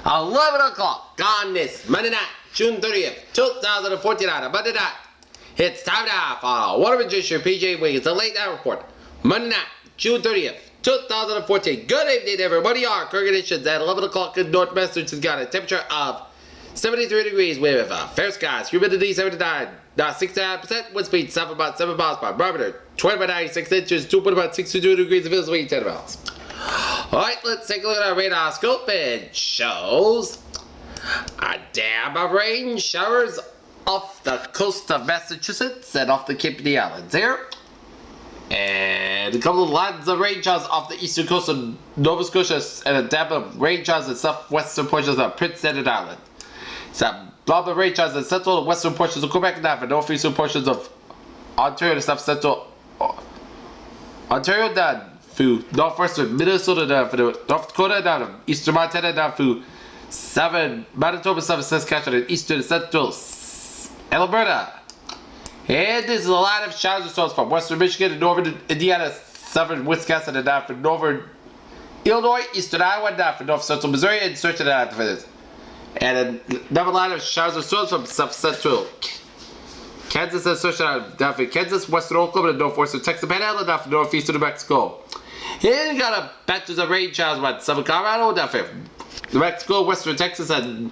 11 o'clock on this Monday night, June 30th, 2014 on a Monday night. It's time now for Water Magician PJ Wiggins, the late night report. Monday night, June 30th, 2014. Good evening, everybody. Our current conditions at 11 o'clock in North Massachusetts got a temperature of 73 degrees with fair skies, humidity 69%, wind speed 7 miles per barometer, 20 by 96 inches, 2.62 degrees of visibility, 10 miles. Alright, let's take a look at our radar scope. It shows a dam of rain showers off the coast of Massachusetts and off the Cape of the Islands here. And a couple of lines of rain showers off the eastern coast of Nova Scotia and a dam of rain showers in southwestern portions of Prince Edward Island. Some blob of rain showers in central and western portions of Quebec and the northeastern portions of Ontario and south central Ontario down through northwestern Minnesota down through North Dakota down to eastern Montana down through Manitoba, southern Saskatchewan, and eastern central Alberta. And this is a line of showers and storms from western Michigan and northern Indiana, southern Wisconsin, and down from northern Illinois, eastern Iowa, down from north central Missouri, and searching down for this. And another line of showers and storms from south central Kansas and searching down from Kansas, western Oklahoma, and northwestern Texas Panhandle, down from northeastern New Mexico. And you got a patches of rain showers about southern Colorado, down from New Mexico, western Texas, and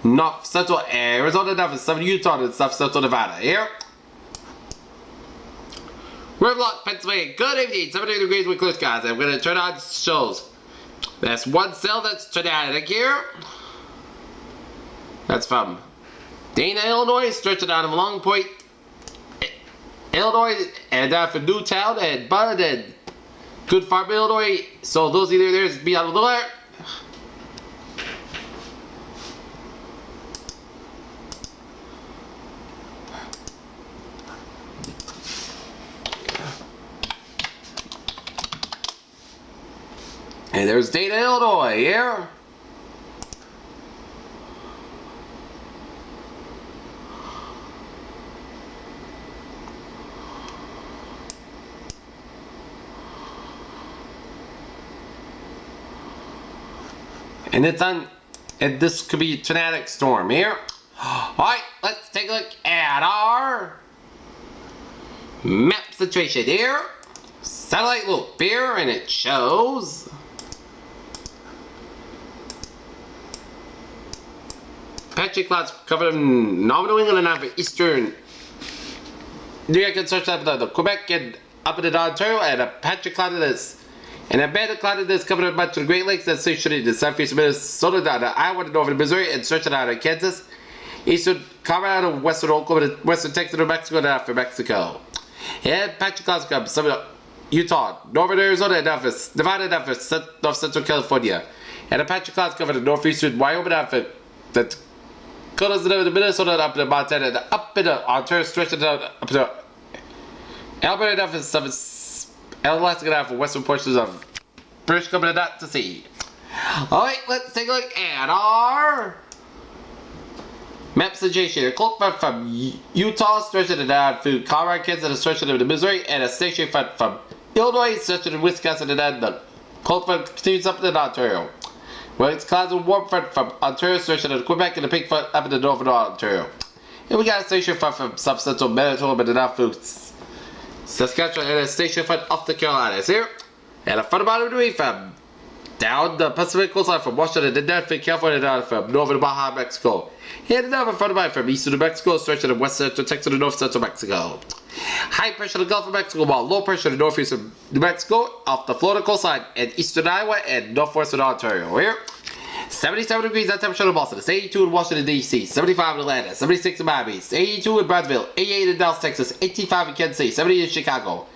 north central Arizona, down from southern Utah, and south central Nevada. Here. Riverlock, Pennsylvania. Good evening. 70 degrees with clear skies. I'm going to turn on shows. That's one cell that's tornadic here. That's from Dana, Illinois, stretching out of Long Point, Illinois, and down from Newtown and Bud and Good Farm, Illinois. So those either there's be out of the alert. And there's Dana, Illinois here. And it's on, and this could be a tornadic storm here. Alright, let's take a look at our map situation here. Satellite loop here, and it shows patchy clouds covering Northern New England and up in eastern New York and such up the Quebec and up in Ontario, and a patchy cloud of this. And a band of cloudiness covering much of the Great Lakes and stationed in southeast Minnesota down to Iowa and northern Missouri and stretching out of Kansas, eastern Colorado, western Oklahoma, western Texas, New Mexico, and after Mexico. And patchy clouds come some of Utah, northern Arizona, and after Nevada, and after north central California. And a patchy clouds cover the northeastern Wyoming, after the Dakotas, and Minnesota, and up to Montana, and up in the Ontario, stretching down up to Alberta, and after some Alaska, and after western portions of British Columbia, not to see. Alright, let's take a look at our map situation. A cold front from Utah, stretching it down through Colorado, Kansas, and stretching into Missouri, and a station front from Illinois, stretching in Wisconsin, and then the cold front continues up into Ontario. Well, it's clouds and warm front from Ontario, stretching into Quebec, and a pink front up into northern Ontario. And we got a station front from south central Manitoba, and down through Saskatchewan, and a station front off the Carolinas here. And a front bottom degree from down the Pacific coastline from Washington to down from California, down from northern Baja, Mexico. And another front bottom from eastern New Mexico, stretching to west central Texas and north central Mexico. High pressure in the Gulf of Mexico, while low pressure in the northeastern New Mexico, off the Florida coastline, and eastern Iowa, and northwestern Ontario here. 77 degrees at temperature in Boston, 82 in Washington, D.C., 75 in Atlanta, 76 in Miami, 82 in Brownsville, 88 in Dallas, Texas, 85 in Kansas City, 70 in Chicago,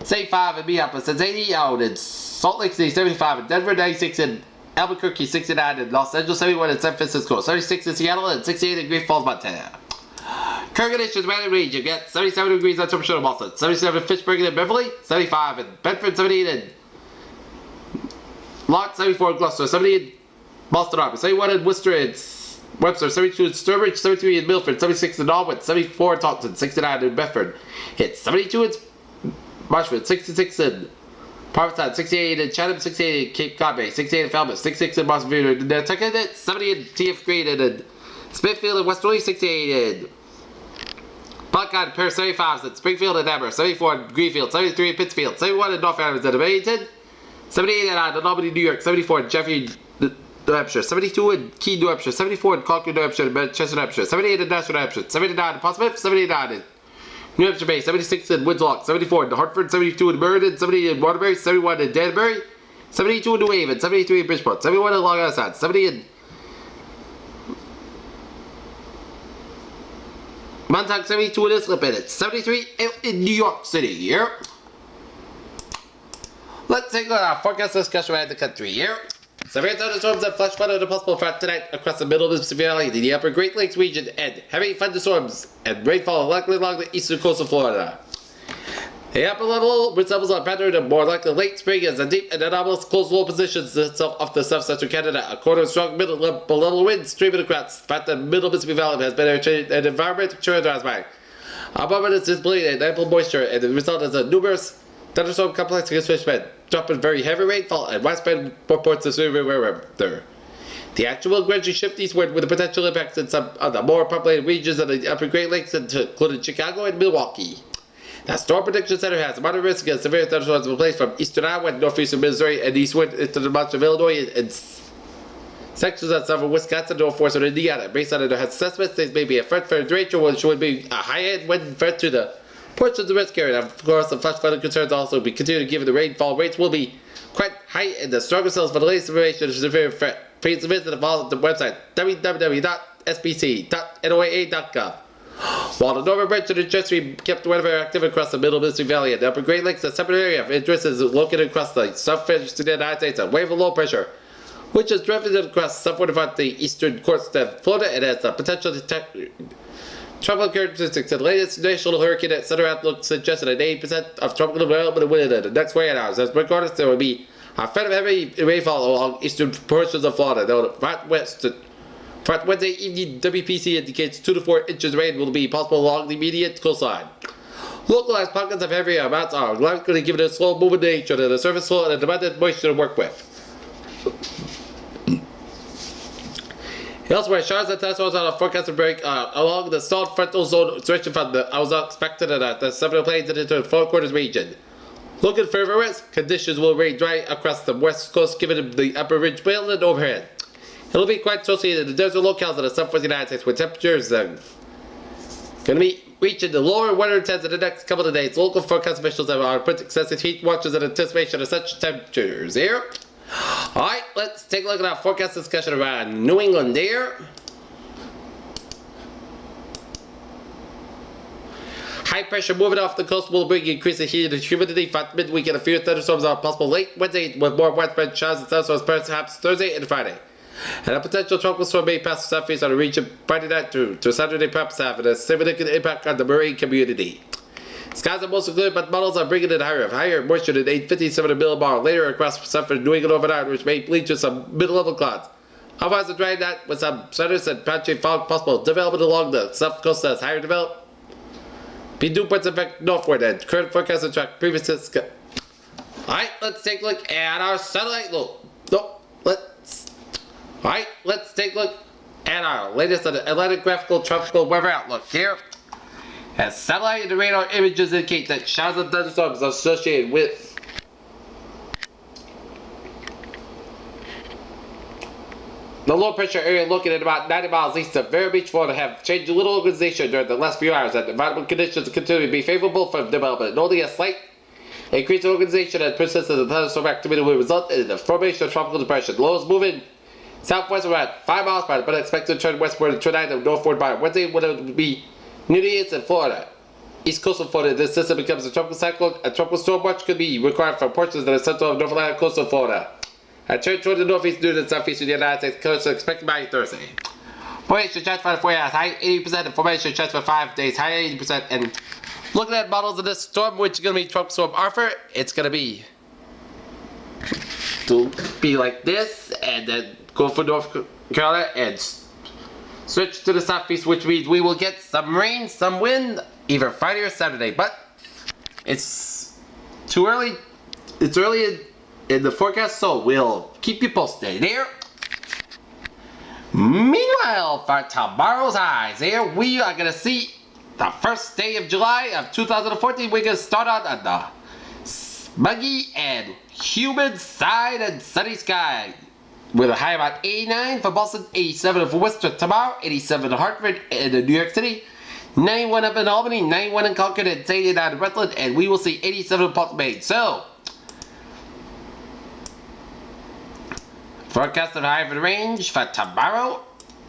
75 in Minneapolis, 80 out in Salt Lake City, 75 in Denver, 96 in Albuquerque, 69 in Los Angeles, 71 in San Francisco, 76 in Seattle, and 68 in Great Falls, Montana. Current conditions, Valley Range, you get 77 degrees at temperature in Boston, 77 in Fitchburg and Beverly, 75 in Bedford, 78 in Locke, 74 in Gloucester, 70 in Boston Harbor, 71 in Worcester and Webster, 72 in Sturbridge, 73 in Milford, 76 in Norwood, 74 in Taunton, 69 in Bedford, hit 72 in Marshwood, 66 in Parmesan, 68 in Chatham, 68 in Cape Cod Bay, 68 in Falmouth, 66 in Boston Victor, Nantucket, 70 in TF Green, and Smithfield and Westerly, 68 in Buckeye, Paris, 75 in Springfield and Amherst, 74 in Greenfield, 73 in Pittsfield, 71 in North Adams and Bennington, 78 in Albany, New York, 74 in Jeffrey, New Hampshire, 72 in Keene, New Hampshire, 74 in Concord, New Hampshire, Manchester, New Hampshire, 78 in Nashville, New Hampshire, 79 in Portsmouth, 79 in New Hampshire Bay, 76 in Woodlock, 74 in Hartford, 72 in Meriden, 70 in Waterbury, 71 in Danbury, 72 in New Haven, 73 in Bridgeport, 71 in Long Island, 70 in Montauk, 72 in Islip Edit, 73 in New York City here. Let's take a look at our forecast discussion around the country here. Severe thunderstorms and flash flooding are possible throughout tonight across the middle of the Mississippi Valley, the upper Great Lakes region, and heavy thunderstorms and rainfall likely along the eastern coast of Florida. The upper level resembles a pattern of more likely late spring as a deep and anomalous cold low positions itself off the south-central Canada. A quarter of strong middle level winds streaming across the middle Mississippi Valley has been an environment characterized by abundant visibility and ample moisture, and the result is a numerous thunderstorm complex against which men dropping very heavy rainfall and widespread reports of severe weather. The actual gradually shift eastward with the potential impacts in some of the more populated regions of the upper Great Lakes, including Chicago and Milwaukee. The Storm Prediction Center has a moderate risk of severe thunderstorms in place from eastern Iowa and northeastern Missouri and eastward into the mountains of Illinois and sections of southern Wisconsin, northwestern Indiana. Based on their assessments, these may be a threat for derecho, which would be a high-end wind threat to the portions of the risk area. Of course, the flash flooding concerns also be continued given the rainfall rates will be quite high and the stronger cells for the latest information of severe threat. Please visit the website www.spc.noaa.gov. While the northern branch of the jet stream kept weather active across the middle Mississippi Valley and the upper Great Lakes, a separate area of interest is located across the southwestern United States. A wave of low pressure, which is drifted across somewhat about the eastern coast of Florida and has the potential to tropical characteristics. The latest national hurricane center outlook suggested an 80% of tropical development wind in the next 48 hours. As regardless, there will be a fair of heavy rainfall along eastern portions of Florida. Though for Wednesday evening, WPC indicates 2 to 4 inches of rain will be possible along the immediate coastline. Localized pockets of heavy amounts are likely given a slow moving nature to the surface flow and abundant moisture to work with. Elsewhere, showers and thunderstorms on a forecasted break along the south frontal zone stretching from the Ozark expected at the several plains into the Four Corners region. Looking further west, conditions will remain dry across the west coast given the upper ridge belt and overhead. It will be quite associated in the desert locales of the southwest United States with temperatures going to be reaching the lower 110s in the next couple of days. Local forecast officials are put excessive heat watches in anticipation of such temperatures here. Alright, let's take a look at our forecast discussion around New England there. High pressure moving off the coast will bring increasing heat and humidity for midweek, and a few thunderstorms are possible late Wednesday with more widespread showers and thunderstorms perhaps Thursday and Friday. And a potential tropical storm may pass the southeast on the region Friday night to Saturday, perhaps having a significant impact on the marine community. Skies are mostly clear, but models are bringing in higher moisture than 857 millibar later across southern New England overnight, which may lead to some mid-level clouds. Otherwise, a dry night with some showers and patchy fog possible. Development along the south coast has higher development. Be dew points effect northward, and current forecast and track previous discussion. Alright, let's take a look at our satellite look. Alright, let's take a look at our latest Atlantic graphical tropical weather outlook here. As satellite and radar images indicate that showers and thunderstorms are associated with the low pressure area located at about 90 miles east of Vero Beach, Florida, have changed a little organization during the last few hours, and environmental conditions continue to be favorable for development. Only a slight increase in organization and persistence of thunderstorm activity will result in the formation of tropical depression. Lows moving southwest around 5 miles per hour, but expected to turn westward tonight and northward by Wednesday when it will be near the east in Florida. East coastal Florida, this system becomes a tropical cyclone. A tropical storm watch could be required for portions of the central and north Atlantic coastal Florida. A turn toward the northeast due to the southeast of the United States coast expected by Thursday. Formation chance for 4 hours, high 80%, and formation chance for 5 days, high 80%. And looking at models of this storm, which is going to be Tropical Storm Arthur, it's going to be like this, and then go for North Carolina and switch to the southeast, which means we will get some rain, some wind, either Friday or Saturday. But it's too early it's early in the forecast, so we'll keep you posted there. Meanwhile, for tomorrow's highs, here we are gonna see the first day of July of 2014. We're gonna start out on the muggy and humid side and sunny sky with a high about 89 for Boston, 87 for Worcester tomorrow, 87 in Hartford and in New York City, 91 up in Albany, 91 in Concord, and 89 in Rutland, and we will see 87 in Portland, Maine. So, forecast of high for the range for tomorrow,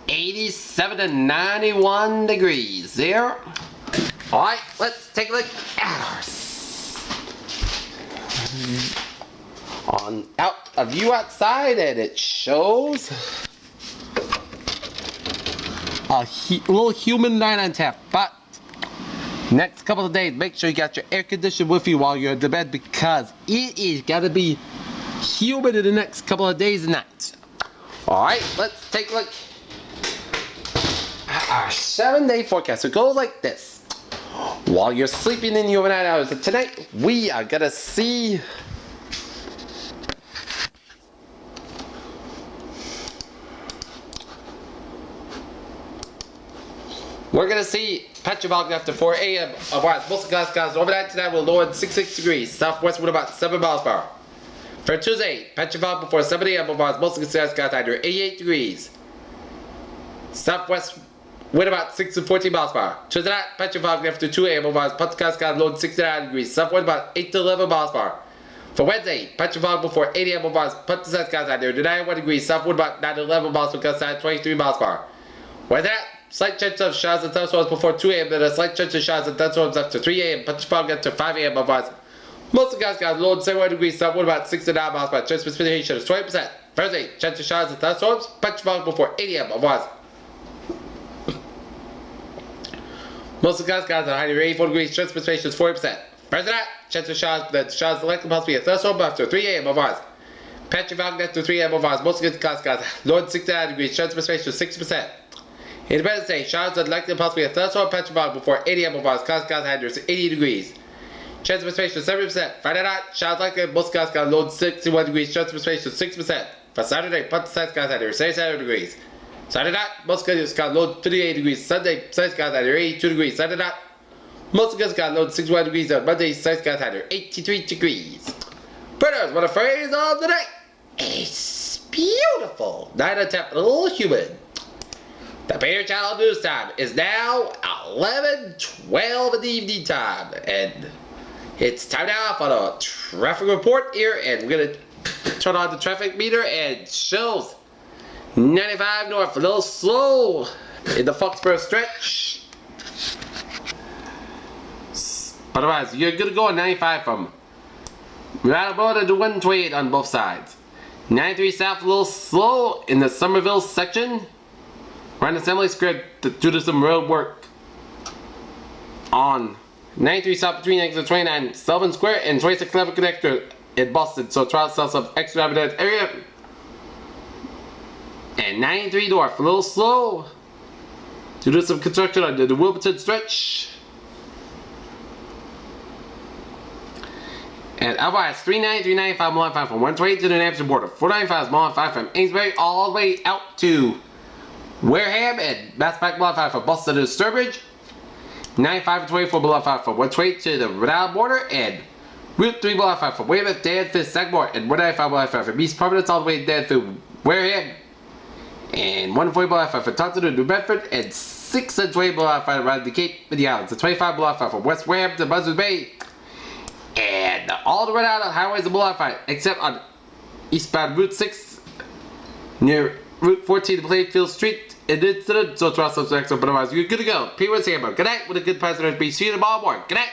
87 to 91 degrees there. Alright, let's take a look at ours. On out a view outside, and it shows a little humid night on tap, but next couple of days, make sure you got your air conditioner with you while you're in the bed, because it is gotta be humid in the next couple of days and nights. Alright, let's take a look at our 7-day forecast. It goes like this. While you're sleeping in the overnight hours of tonight, we are gonna see patch of fog after 4 a.m. Otherwise, most of the skies overnight tonight will lower at 66 degrees. Southwest with about 7 miles per hour. For Tuesday, patch of fog before 7 a.m. Otherwise, most of the skies either 88 degrees. Southwest with about 6 to 14 miles per hour. Tuesday night, patch of fog after 2 a.m. Otherwise, most of the skies low at 69 degrees. Southwest about 8 to 11 miles per hour. For Wednesday, patch of fog before 8 a.m. Otherwise, most of the skies either 91 degrees. Southwest about 9 to 11 miles per hour. 23 miles per hour. Wednesday night, slight chance of showers and thunderstorms before 2 a.m. Then a slight chance of showers and thunderstorms after 3 a.m. Patch of fog after 5 a.m. Otherwise, most of the skies low at 71 degrees. Southwest about 6 to 9 miles per hour. Chance of precipitation is 20%. Thursday, chance of showers and thunderstorms. Patch of fog before 8 a.m. Otherwise, most of the skies are high 84 degrees. Chance of precipitation is 40%. Thursday night, chance of showers, the showers likely possibly a thunderstorm after 3 a.m. Otherwise, patch of fog after 3 a.m. Otherwise, most of the skies low at 69 degrees. Chance of precipitation is 60%. Independence Day, showers are likely possibly a thunderstorm, patch of fog before 8 a.m. Otherwise, skies high 80 degrees. Chance of precipitation is 70%. Friday night, showers likely, most skies low at 61 degrees. Chance of precipitation is 6%. For Saturday, patch skies high 77 degrees. Saturday night, most skies low at 58 degrees. Sunday, sunny skies high 82 degrees. Sunday night, most skies low at 61 degrees. On Monday, sunny skies high 83 degrees. Predators, what a phrase of the night. It's beautiful. Night on tap, a little humid. The Bear Channel News time is now 11:12 in the evening time, and it's time now for the traffic report here, and we're gonna turn on the traffic meter, and it shows 95 north, a little slow in the Foxborough stretch. But otherwise, you're gonna go on 95 from Rattleboro to 128 on both sides. 93 south, a little slow in the Somerville section. Around Assembly Square due to some road work on 93 south between exit 29 Sullivan Square and 26 level connector in Boston. So try to sell some extra in that area. And 93 north, a little slow due to some construction on the Wilmington stretch. And otherwise, 390, 395, 115 from 128 to the New Hampshire border. 495 is 115 from Amesbury all the way out to Wareham and Masspac Modified for Boston to Sturbridge. 95 and 24 Modified from 128 to the Rhode Island border, and Route 3 Modified from Weymouth, Danforth, Sagamore, and 195 Modified from East Providence all the way down through Wareham, and 140 Modified from Taunton to New Bedford, and 6 and 20 Modified around the Cape and the Islands, and 25 Modified from West Wareham to Buzzards Bay, and all the Rhode Island highways are modified except on eastbound Route 6 near Route 14 to Plainfield Street. An incident, so trust us next one, but otherwise you're good to go. P1's Hammer. Good night with a good president. Be see you tomorrow morning. Good night.